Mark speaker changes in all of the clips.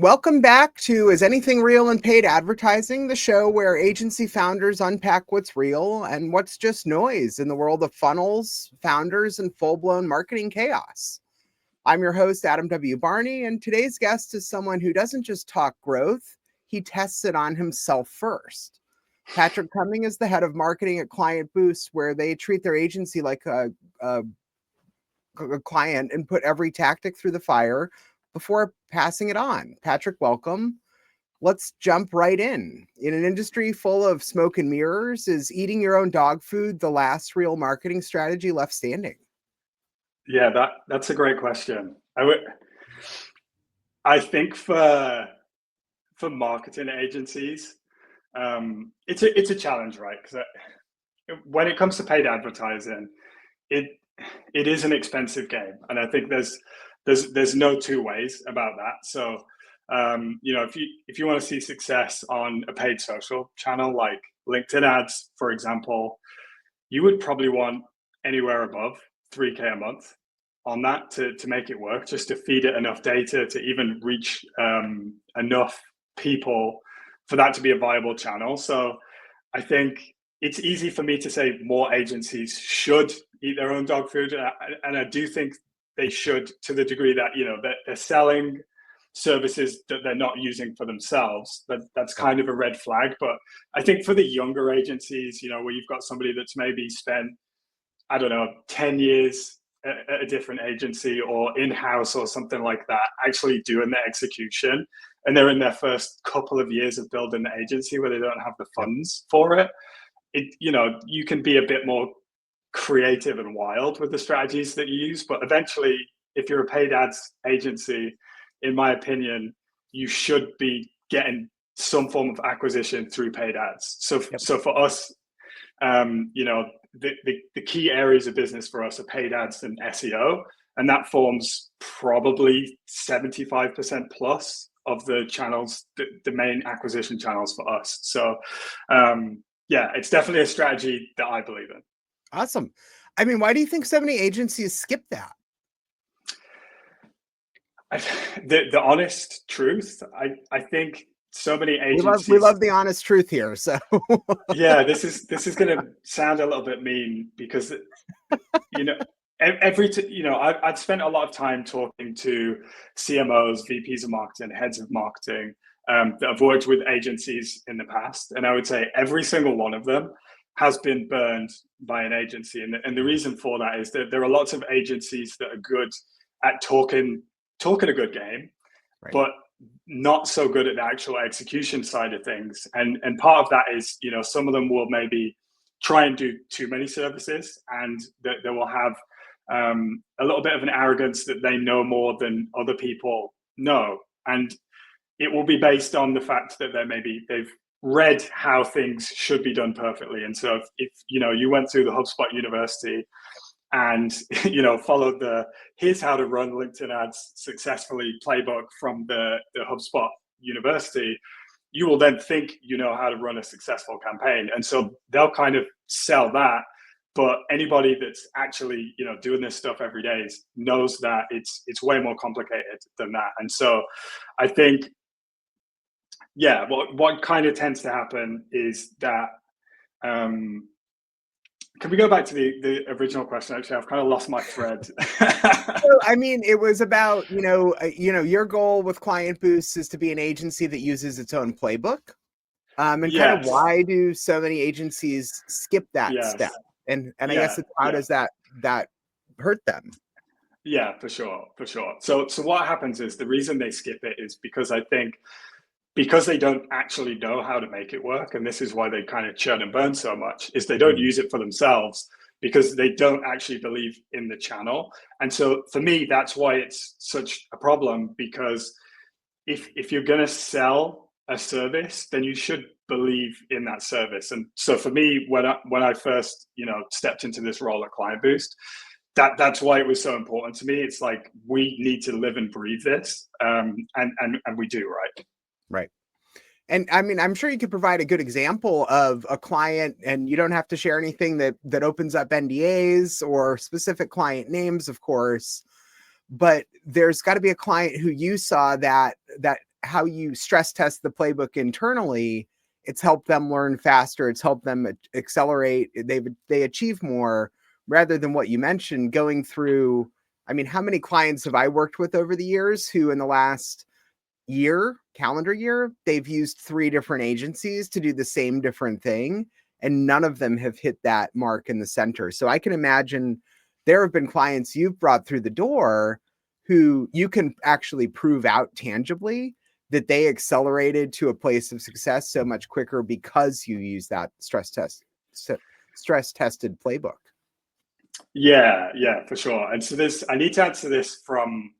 Speaker 1: Welcome back to Is Anything Real in Paid Advertising, the show where agency founders unpack what's real and what's just noise in the world of funnels, founders, and full-blown marketing chaos. I'm your host, Adam W. Barney, and today's guest is someone who doesn't just talk growth, he tests it on himself first. Patrick Cumming is the head of marketing at KleintBoost, where they treat their agency like a client and put every tactic through the fire before passing it on. Patrick, welcome. Let's jump right in. In an industry full of smoke and mirrors, is eating your own dog food the last real marketing strategy left standing?
Speaker 2: Yeah, that's a great question. I think for marketing agencies, it's a challenge, right? Because when it comes to paid advertising, it is an expensive game, and I think there's no two ways about that. So, if you want to see success on a paid social channel like LinkedIn ads, for example, you would probably want anywhere above 3K a month on that to make it work, just to feed it enough data to even reach enough people for that to be a viable channel. So I think it's easy for me to say more agencies should eat their own dog food. And I do think they should, to the degree that, that they're selling services that they're not using for themselves. That's kind of a red flag. But I think for the younger agencies, where you've got somebody that's maybe spent, I don't know, 10 years at a different agency or in-house or something like that, actually doing the execution, and they're in their first couple of years of building the agency where they don't have the funds for it, you can be a bit more creative and wild with the strategies that you use. But eventually, if you're a paid ads agency, in my opinion, you should be getting some form of acquisition through paid ads. So for us, the key areas of business for us are paid ads and SEO, and that forms probably 75% plus of the channels, the main acquisition channels for us. So it's definitely a strategy that I believe in.
Speaker 1: Awesome. I mean, why do you think so many agencies skip that?
Speaker 2: The honest truth, I think so many agencies.
Speaker 1: We love the honest truth here. So
Speaker 2: yeah, this is going to sound a little bit mean because I've spent a lot of time talking to CMOs, VPs of marketing, heads of marketing that have worked with agencies in the past, and I would say every single one of them has been burned by an agency. And the reason for that is that there are lots of agencies that are good at talking a good game, right, but not so good at the actual execution side of things. And part of that is, some of them will maybe try and do too many services, and that they will have a little bit of an arrogance that they know more than other people know. And it will be based on the fact that they've read how things should be done perfectly. And so if you went through the HubSpot University and followed the here's how to run LinkedIn ads successfully playbook from the HubSpot University, you will then think you know how to run a successful campaign. And so they'll kind of sell that. But anybody that's actually doing this stuff every day knows that it's way more complicated than that. And so I think, what kind of tends to happen is that can we go back to the original question? Actually, I've kind of lost my thread.
Speaker 1: So, I mean, it was about, your goal with KleintBoost is to be an agency that uses its own playbook. And yes, kind of why do so many agencies skip that step? And I guess how does that hurt them?
Speaker 2: Yeah, for sure. So what happens is the reason they skip it is because I think because they don't actually know how to make it work, and this is why they kind of churn and burn so much, is they don't use it for themselves because they don't actually believe in the channel. And so for me, that's why it's such a problem, because if you're going to sell a service, then you should believe in that service. And so for me, when I first stepped into this role at KleintBoost, that's why it was so important to me. It's like, we need to live and breathe this, and we do, right?
Speaker 1: Right. And I mean, I'm sure you could provide a good example of a client, and you don't have to share anything that opens up NDAs or specific client names, of course, but there's got to be a client who you saw that how you stress test the playbook internally, it's helped them learn faster. It's helped them accelerate. They achieve more, rather than what you mentioned, going through. I mean, how many clients have I worked with over the years who in the last calendar year, they've used 3 different agencies to do the same different thing, and none of them have hit that mark in the center. So I can imagine there have been clients you've brought through the door who you can actually prove out tangibly that they accelerated to a place of success so much quicker because you use that stress tested playbook.
Speaker 2: Yeah, for sure. And so I need to answer this from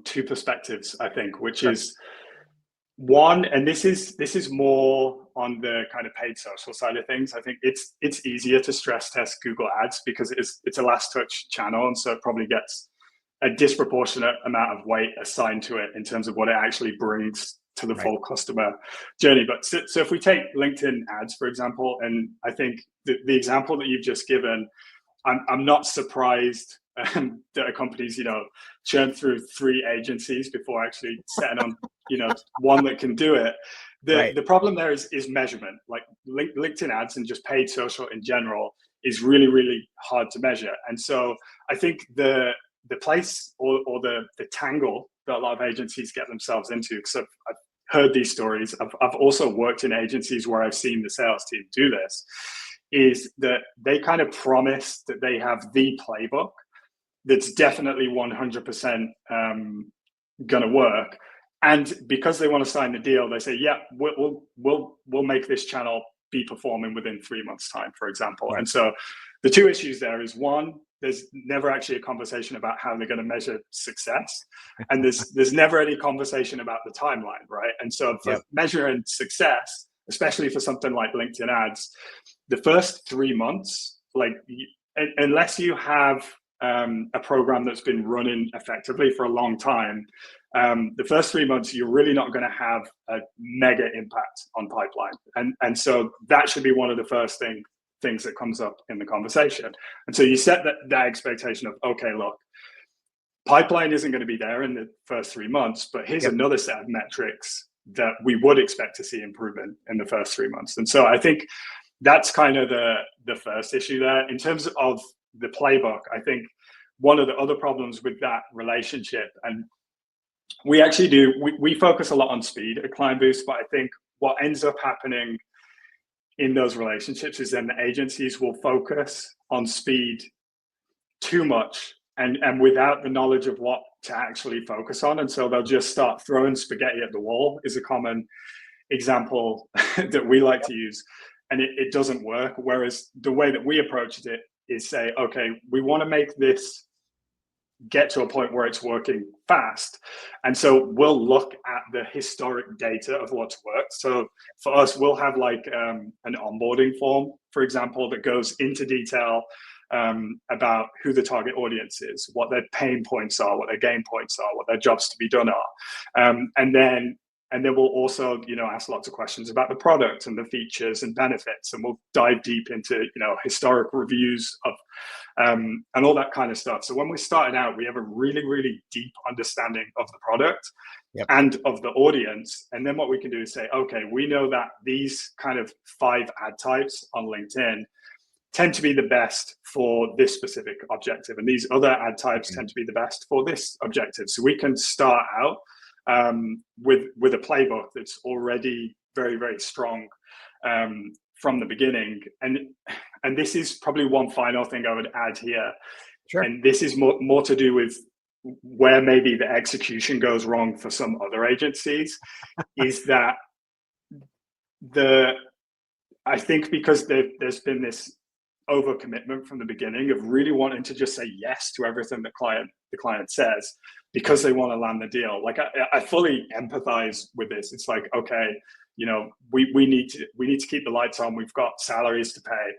Speaker 2: 2 perspectives, I think, which
Speaker 1: Sure.
Speaker 2: is one, and this is more on the kind of paid social side of things. I think it's easier to stress test Google Ads because it's a last touch channel, and so it probably gets a disproportionate amount of weight assigned to it in terms of what it actually brings to the full customer journey. But so if we take LinkedIn ads, for example, and I think the example that you've just given, I'm not surprised that a company's, churn through 3 agencies before actually setting on, one that can do it. The problem there is measurement. Like LinkedIn ads and just paid social in general is really, really hard to measure. And so I think the place or the tangle that a lot of agencies get themselves into, because I've heard these stories. I've also worked in agencies where I've seen the sales team do this, is that they kind of promise that they have the playbook that's definitely 100% going to work. And because they want to sign the deal, they say, yeah, we'll make this channel be performing within 3 months' time, for example. And so the 2 issues there is, one, there's never actually a conversation about how they're going to measure success. And there's never any conversation about the timeline, right? And so for measuring success, especially for something like LinkedIn ads, the first 3 months, unless you have a program that's been running effectively for a long time, the first 3 months, you're really not going to have a mega impact on pipeline. And so that should be one of the first things that comes up in the conversation. And so you set that expectation of, okay, look, pipeline isn't going to be there in the first 3 months, but here's another set of metrics that we would expect to see improvement in the first 3 months. And so I think that's kind of the first issue there. In terms of the playbook, I think one of the other problems with that relationship, and we actually we focus a lot on speed at KleintBoost, but I think what ends up happening in those relationships is then the agencies will focus on speed too much and without the knowledge of what to actually focus on. And so they'll just start throwing spaghetti at the wall, is a common example that we like to use. And it doesn't work. Whereas the way that we approached it is say, okay, we want to make this get to a point where it's working fast. And so we'll look at the historic data of what's worked. So for us, we'll have an onboarding form, for example, that goes into detail about who the target audience is, what their pain points are, what their gain points are, what their jobs to be done are. And then we'll also, ask lots of questions about the product and the features and benefits, and we'll dive deep into, historic reviews of, and all that kind of stuff. So when we're starting out, we have a really, really deep understanding of the product and of the audience. And then what we can do is say, okay, we know that these kind of 5 ad types on LinkedIn tend to be the best for this specific objective, and these other ad types tend to be the best for this objective. So we can start out with a playbook that's already very, very strong from the beginning. And this is probably one final thing I would add here.
Speaker 1: Sure.
Speaker 2: And this is more to do with where maybe the execution goes wrong for some other agencies, is that I think because there's been this overcommitment from the beginning of really wanting to just say yes to everything the client says because they want to land the deal. Like I fully empathize with this. It's like, okay, we need to keep the lights on. We've got salaries to pay,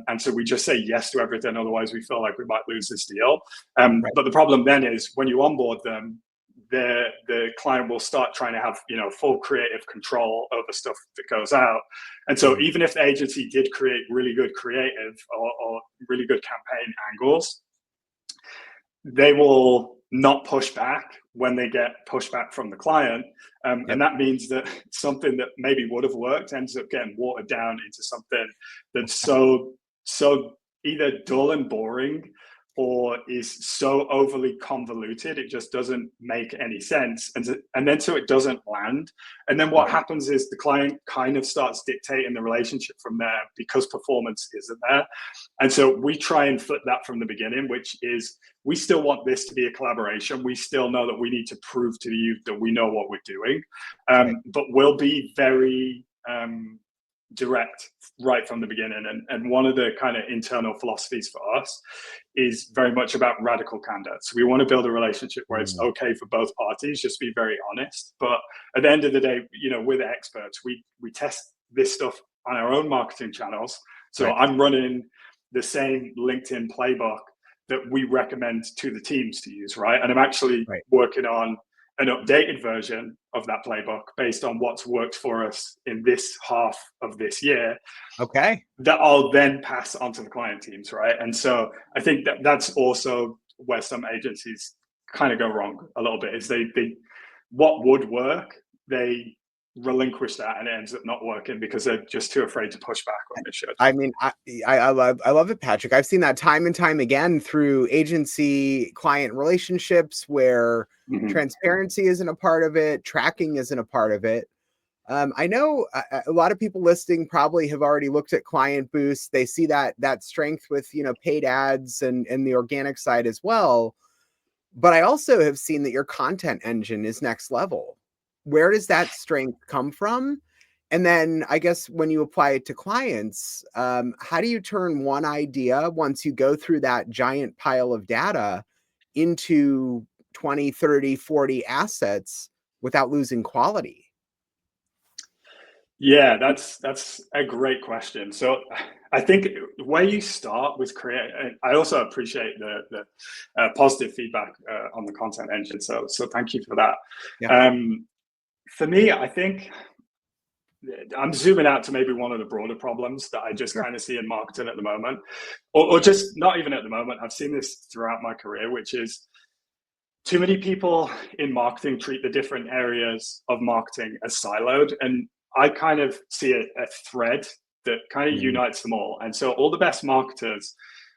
Speaker 2: and so we just say yes to everything. Otherwise, we feel like we might lose this deal. But the problem then is when you onboard them, the client will start trying to have full creative control over stuff that goes out. And so even if the agency did create really good creative or really good campaign angles, they will not push back when they get pushback from the client. And that means that something that maybe would have worked ends up getting watered down into something that's so either dull and boring or is so overly convoluted it just doesn't make any sense, and then so it doesn't land. And then what happens is the client kind of starts dictating the relationship from there because performance isn't there. And so we try and flip that from the beginning, which is we still want this to be a collaboration. We still know that we need to prove to you that we know what we're doing, but we'll be very direct right from the beginning. And one of the kind of internal philosophies for us is very much about radical candor. So we want to build a relationship where it's okay for both parties, just be very honest. But at the end of the day, you know, we're the experts. We test this stuff on our own marketing channels. So I'm running the same LinkedIn playbook that we recommend to the teams to use, right? And I'm actually working on an updated version of that playbook based on what's worked for us in this half of this year.
Speaker 1: Okay.
Speaker 2: That I'll then pass on to the client teams, right? And so I think that that's also where some agencies kind of go wrong a little bit, is they what would work, they relinquish that and it ends up not working because they're just too afraid to push back when they should.
Speaker 1: I mean, I love it, Patrick. I've seen that time and time again through agency client relationships where transparency isn't a part of it, tracking isn't a part of it. I know a lot of people listening probably have already looked at KleintBoost. They see that strength with, you know, paid ads and the organic side as well. But I also have seen that your content engine is next level. Where does that strength come from? And then I guess when you apply it to clients, how do you turn one idea, once you go through that giant pile of data, into 20, 30, 40 assets without losing quality?
Speaker 2: Yeah, that's a great question. So I think where you start with create, I also appreciate the positive feedback on the content engine. So thank you for that.
Speaker 1: Yeah.
Speaker 2: For me, I think I'm zooming out to maybe one of the broader problems that I just kind of see in marketing at the moment, or just not even at the moment. I've seen this throughout my career, which is too many people in marketing treat the different areas of marketing as siloed. And I kind of see a thread that kind of unites them all. And so all the best marketers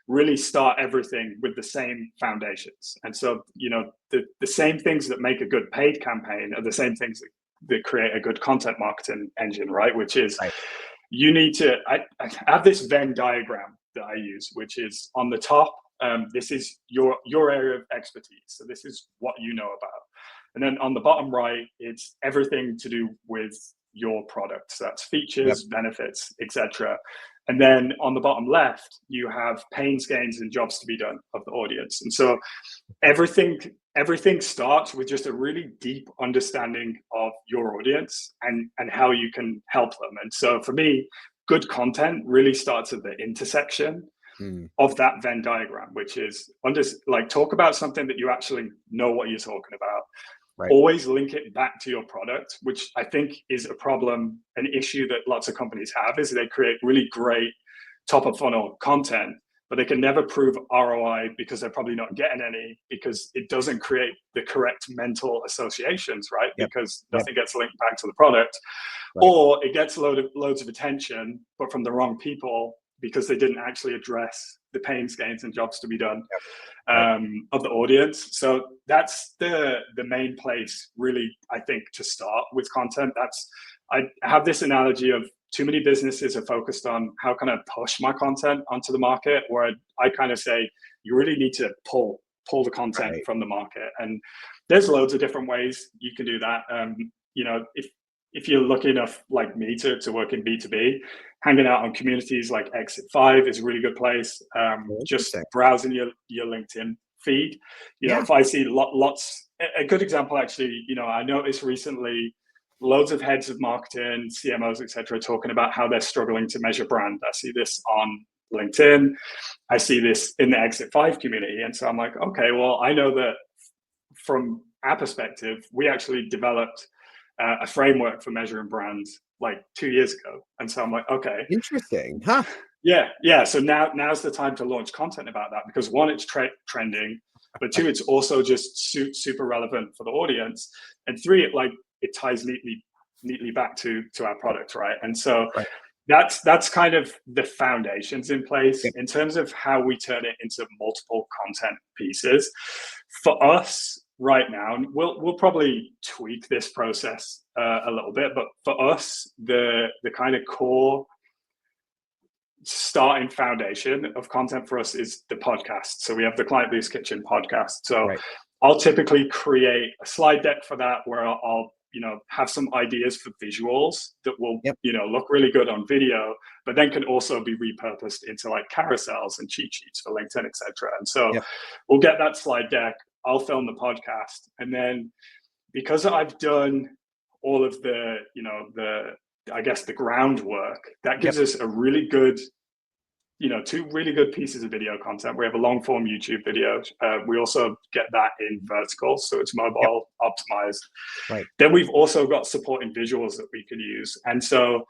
Speaker 2: really start everything with the same foundations. And so, you know, the same things that make a good paid campaign are the same things that create a good content marketing engine, right? Which is you need to, I have this Venn diagram that I use, which is on the top, this is your area of expertise. So this is what you know about. And then on the bottom right, it's everything to do with your product. So that's features, benefits, etc. And then on the bottom left, you have pains, gains, and jobs to be done of the audience. And so everything starts with just a really deep understanding of your audience and how you can help them. And so for me, good content really starts at the intersection of that Venn diagram, which is talk about something that you actually know what you're talking about. Always link it back to your product, which I think is a problem, an issue that lots of companies have, is they create really great top of funnel content, but they can never prove ROI because they're probably not getting any, because it doesn't create the correct mental associations, right? Because nothing gets linked back to the product, or it gets loads of attention, but from the wrong people because they didn't actually address the pains, gains, and jobs to be done of the audience. So that's the main place, really, I think, to start with content. I have this analogy of too many businesses are focused on how can I push my content onto the market, where I kind of say you really need to pull the content from the market. And there's loads of different ways you can do that. You know, if you're lucky enough like me to work in B2B, hanging out on communities like Exit 5 is a really good place. Just browsing your LinkedIn feed. You know, if I see lots, a good example actually, you know, I noticed recently loads of heads of marketing, CMOs, etc., talking about how they're struggling to measure brand. I see this on LinkedIn. I see this in the Exit 5 community. And so I'm like, okay, well, I know that from our perspective, we actually developed a framework for measuring brands like 2 years ago. And so I'm like, okay.
Speaker 1: Interesting, huh?
Speaker 2: Yeah. So now's the time to launch content about that, because one, it's trending. but two, it's also just super relevant for the audience, and three, it ties neatly back to our product, right? And so
Speaker 1: Right.
Speaker 2: that's kind of the foundations in place.
Speaker 1: Yep.
Speaker 2: In terms of how we turn it into multiple content pieces. For us right now, we'll probably tweak this process a little bit, but for us, the kind of core starting foundation of content for us is the podcast. So we have the KleintBoost Kitchen podcast. So
Speaker 1: Right.
Speaker 2: I'll typically create a slide deck for that, where I'll have some ideas for visuals that will
Speaker 1: Yep.
Speaker 2: look really good on video, but then can also be repurposed into like carousels and cheat sheets for LinkedIn, etc. And so
Speaker 1: Yep.
Speaker 2: we'll get that slide deck, I'll film the podcast, and then because I've done all of the I guess the groundwork, that gives us a really good, two really good pieces of video content. We have a long form YouTube video. We also get that in vertical, so it's mobile optimized.
Speaker 1: Right.
Speaker 2: Then we've also got supporting visuals that we can use. And so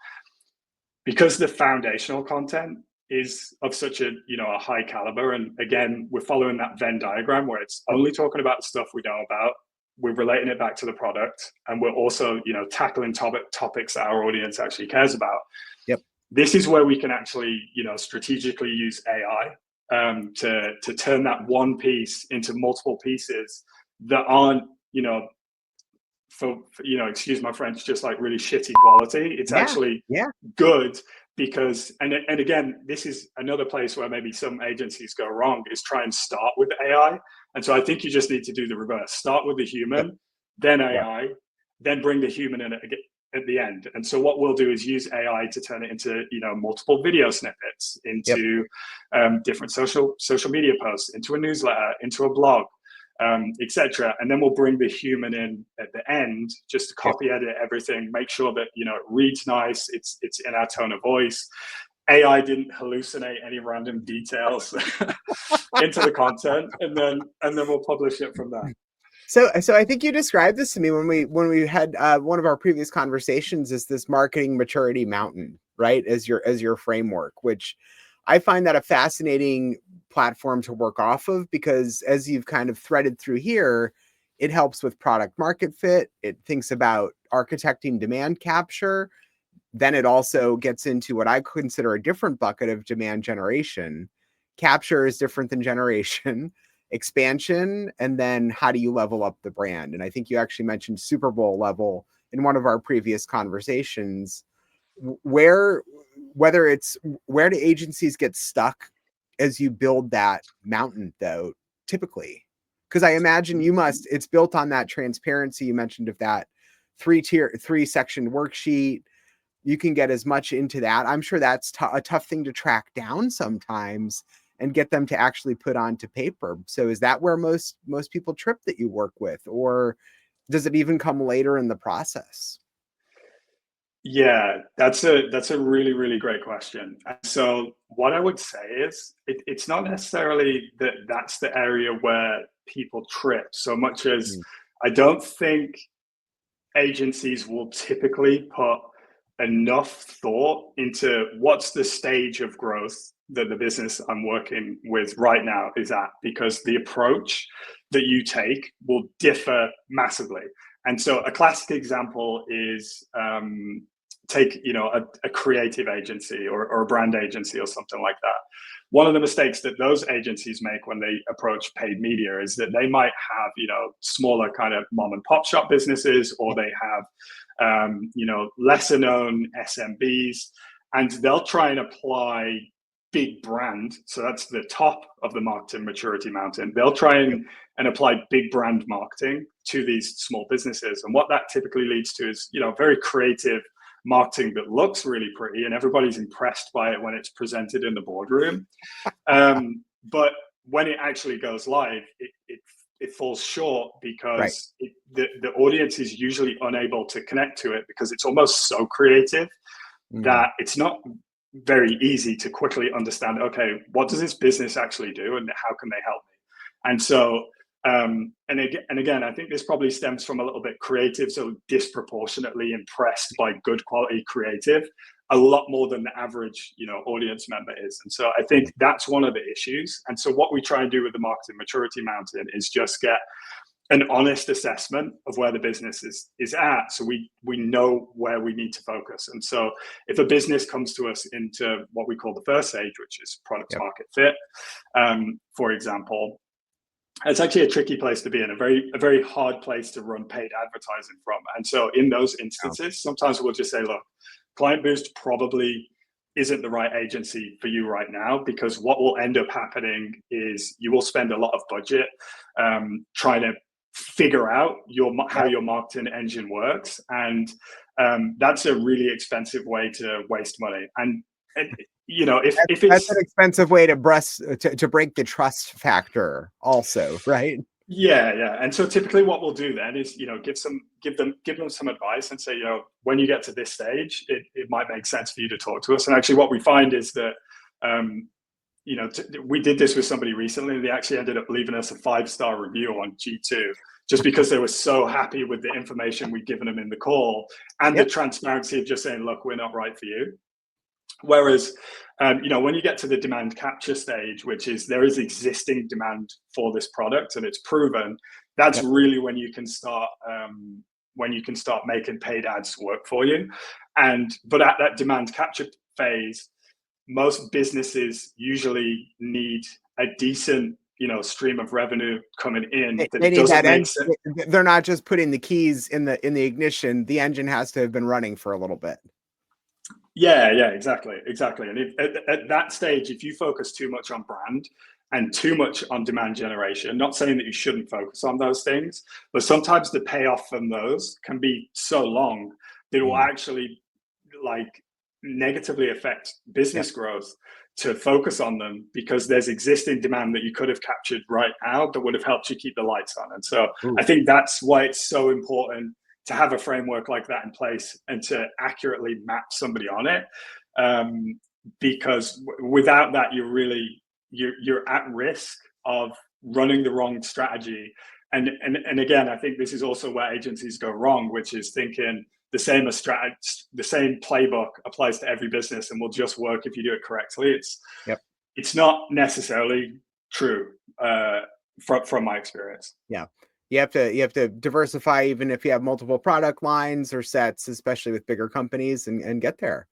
Speaker 2: because the foundational content is of such a high caliber, and again, we're following that Venn diagram where it's only talking about the stuff we know about, we're relating it back to the product, and we're also tackling topics that our audience actually cares about.
Speaker 1: Yep.
Speaker 2: This is where we can actually strategically use AI to turn that one piece into multiple pieces that aren't for excuse my French, just like really shitty quality. It's actually good, because and again, this is another place where maybe some agencies go wrong, is try and start with AI. And so I think you just need to do the reverse. Start with the human, then AI, then bring the human in at the end. And so what we'll do is use AI to turn it into multiple video snippets, into different social media posts, into a newsletter, into a blog, etc. And then we'll bring the human in at the end, just to copy edit everything, make sure that it reads nice, it's in our tone of voice. AI didn't hallucinate any random details into the content, and then we'll publish it from there.
Speaker 1: So I think you described this to me when we had one of our previous conversations, is this marketing maturity mountain, right? As your framework, which I find that a fascinating platform to work off of, because as you've kind of threaded through here, it helps with product market fit. It thinks about architecting demand capture. Then it also gets into what I consider a different bucket of demand generation. Capture is different than generation. Expansion, and then how do you level up the brand? And I think you actually mentioned Super Bowl level in one of our previous conversations. Where do agencies get stuck as you build that mountain, though, typically? Because I imagine it's built on that transparency you mentioned, of that three section worksheet. You can get as much into that. I'm sure that's a tough thing to track down sometimes and get them to actually put onto paper. So is that where most people trip that you work with, or does it even come later in the process?
Speaker 2: Yeah, that's a really, really great question. And so what I would say is it's not necessarily that's the area where people trip so much as I don't think agencies will typically put enough thought into what's the stage of growth that the business I'm working with right now is at, because the approach that you take will differ massively. And so a classic example is take a creative agency or a brand agency or something like that. One of the mistakes that those agencies make when they approach paid media is that they might have smaller kind of mom and pop shop businesses, or they have lesser known SMBs, and they'll try and apply big brand. So that's the top of the marketing maturity mountain. They'll try and apply big brand marketing to these small businesses. And what that typically leads to is, very creative marketing that looks really pretty and everybody's impressed by it when it's presented in the boardroom. But when it actually goes live, it falls short, because the audience is usually unable to connect to it, because it's almost so creative that it's not very easy to quickly understand, okay, what does this business actually do and how can they help me? And so and again, I think this probably stems from a little bit creatives are disproportionately impressed by good quality creative, a lot more than the average, audience member is. And so I think that's one of the issues. And so what we try and do with the marketing maturity mountain is just get an honest assessment of where the business is at, so we know where we need to focus. And so if a business comes to us into what we call the first stage, which is product market fit, for example, it's actually a tricky place to be in, a very hard place to run paid advertising from. And so in those instances, sometimes we'll just say, look, KleintBoost probably isn't the right agency for you right now, because what will end up happening is you will spend a lot of budget trying to figure out how your marketing engine works, and that's a really expensive way to waste money. And if
Speaker 1: that's an expensive way to break the trust factor also, right?
Speaker 2: Yeah. And so typically what we'll do then is, give them some advice and say, when you get to this stage, it might make sense for you to talk to us. And actually what we find is that we did this with somebody recently. They actually ended up leaving us a 5-star review on G2, just because they were so happy with the information we'd given them in the call and the transparency of just saying, look, we're not right for you. Whereas, when you get to the demand capture stage, which is there is existing demand for this product and it's proven, that's really when you can start making paid ads work for you. But at that demand capture phase, most businesses usually need a decent stream of revenue coming in.
Speaker 1: They need that engine. They're not just putting the keys in the ignition. The engine has to have been running for a little bit.
Speaker 2: Yeah, exactly. And at that stage, if you focus too much on brand and too much on demand generation, not saying that you shouldn't focus on those things, but sometimes the payoff from those can be so long that it will actually negatively affect business growth to focus on them, because there's existing demand that you could have captured right now that would have helped you keep the lights on. And so I think that's why it's so important to have a framework like that in place and to accurately map somebody on it, because without that, you're at risk of running the wrong strategy. And again, I think this is also where agencies go wrong, which is thinking the same playbook applies to every business and will just work if you do it correctly. It's not necessarily true from my experience.
Speaker 1: Yeah. You have to diversify, even if you have multiple product lines or sets, especially with bigger companies, and get there.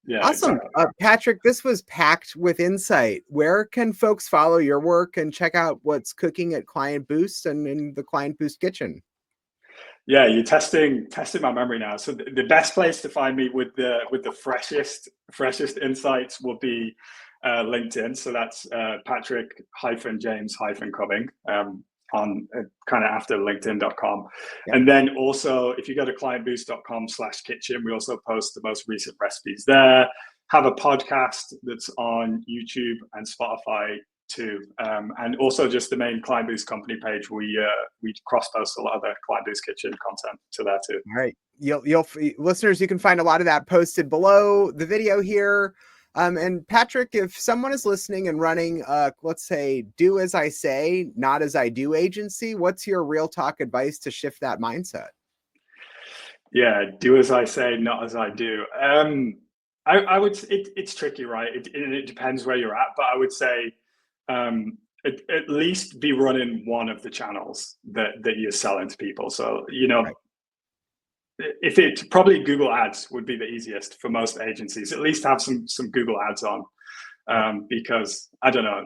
Speaker 2: Yeah,
Speaker 1: awesome.
Speaker 2: Exactly.
Speaker 1: Patrick, this was packed with insight. Where can folks follow your work and check out what's cooking at KleintBoost and in the KleintBoost kitchen?
Speaker 2: Yeah, you're testing my memory now. So the best place to find me with the freshest insights will be LinkedIn. So that's Patrick-James-Cumming on kind of after linkedin.com. And then also, if you go to KleintBoost.com/kitchen, we also post the most recent recipes there. Have a podcast that's on YouTube and Spotify too, and also just the main KleintBoost company page. We cross post a lot of the KleintBoost kitchen content to that too.
Speaker 1: All right, you'll listeners, you can find a lot of that posted below the video here. And Patrick, if someone is listening and running, let's say, do as I say, not as I do agency, what's your real talk advice to shift that mindset?
Speaker 2: Yeah, do as I say, not as I do. I would. It's tricky, right? It depends where you're at, but I would say at least be running one of the channels that you're selling to people. So right. If it probably Google Ads would be the easiest for most agencies. At least have some Google Ads on, because I don't know,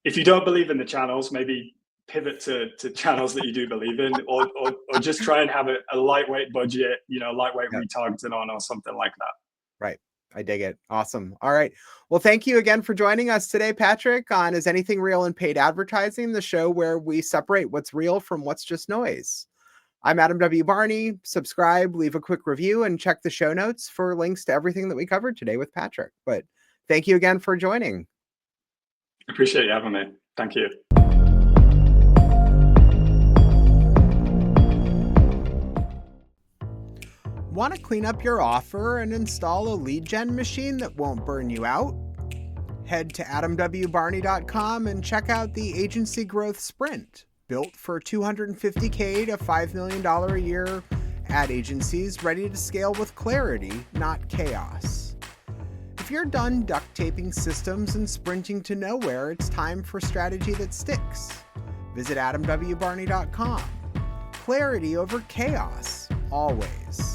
Speaker 2: if you don't believe in the channels, maybe pivot to channels that you do believe in, or just try and have a lightweight budget, lightweight retargeting on or something like that.
Speaker 1: Right. I dig it. Awesome. All right. Well, thank you again for joining us today, Patrick, on Is Anything Real in Paid Advertising, the show where we separate what's real from what's just noise. I'm Adam W. Barney. Subscribe, leave a quick review, and check the show notes for links to everything that we covered today with Patrick. But thank you again for joining.
Speaker 2: Appreciate you having me. Thank you.
Speaker 1: Want to clean up your offer and install a lead gen machine that won't burn you out? Head to adamwbarney.com and check out the Agency Growth Sprint, built for $250K to $5 million a year ad agencies ready to scale with clarity, not chaos. If you're done duct taping systems and sprinting to nowhere, it's time for strategy that sticks. Visit adamwbarney.com. Clarity over chaos, always.